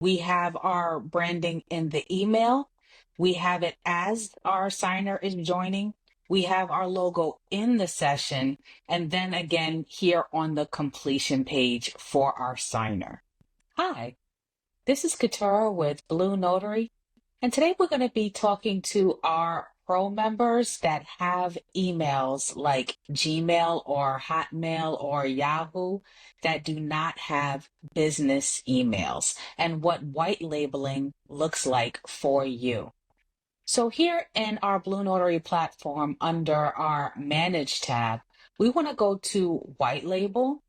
We have our branding in the email. We have it as our signer is joining. We have our logo in the session. And then again, here on the completion page for our signer. Hi, this is Katura with Blue Notary. And today we're going to be talking to our pro members that have emails like Gmail or Hotmail or Yahoo that do not have business emails and what white labeling looks like for you. So here in our Blue Notary platform under our Manage tab, we want to go to White Label.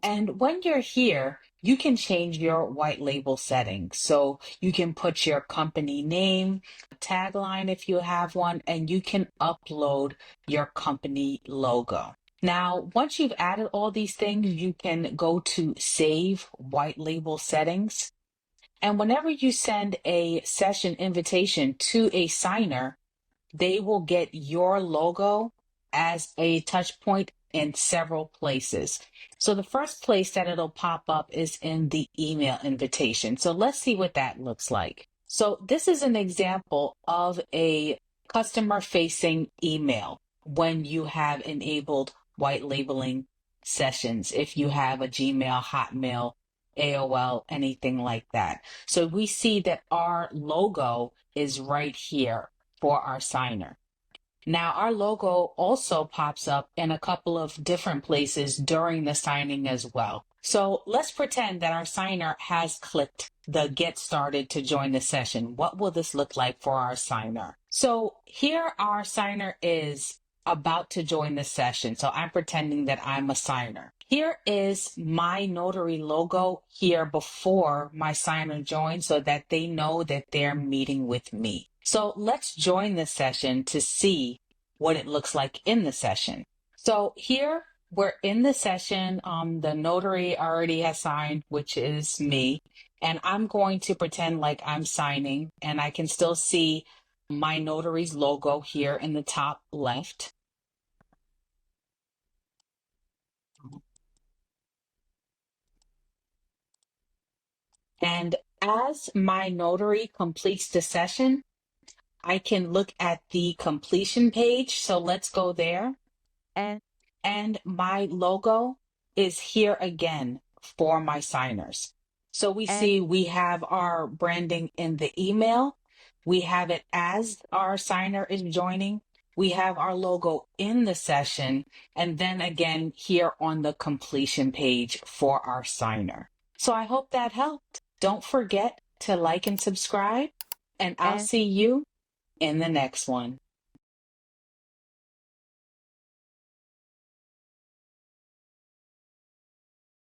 And when you're here, you can change your white label settings. So you can put your company name, tagline if you have one, and you can upload your company logo. Now, once you've added all these things, you can go to Save White Label Settings. And whenever you send a session invitation to a signer, they will get your logo as a touch point in several places. So the first place that it'll pop up is in the email invitation. So let's see what that looks like. So this is an example of a customer facing email when you have enabled white labeling sessions, if you have a Gmail, Hotmail, AOL, anything like that. So we see that our logo is right here for our signer. Now, our logo also pops up in a couple of different places during the signing as well. So let's pretend that our signer has clicked the Get Started to join the session. What will this look like for our signer? So here our signer is about to join the session. So I'm pretending that I'm a signer. Here is my notary logo here before my signer joins so that they know that they're meeting with me. So let's join the session to see what it looks like in the session. So here we're in the session. The notary already has signed, which is me. And I'm going to pretend like I'm signing, and I can still see my notary's logo here in the top left. And as my notary completes the session, I can look at the completion page. So let's go there. And my logo is here again for my signers. So we see we have our branding in the email. We have it as our signer is joining. We have our logo in the session. And then again here on the completion page for our signer. So I hope that helped. Don't forget to like and subscribe, and I'll see you in the next one.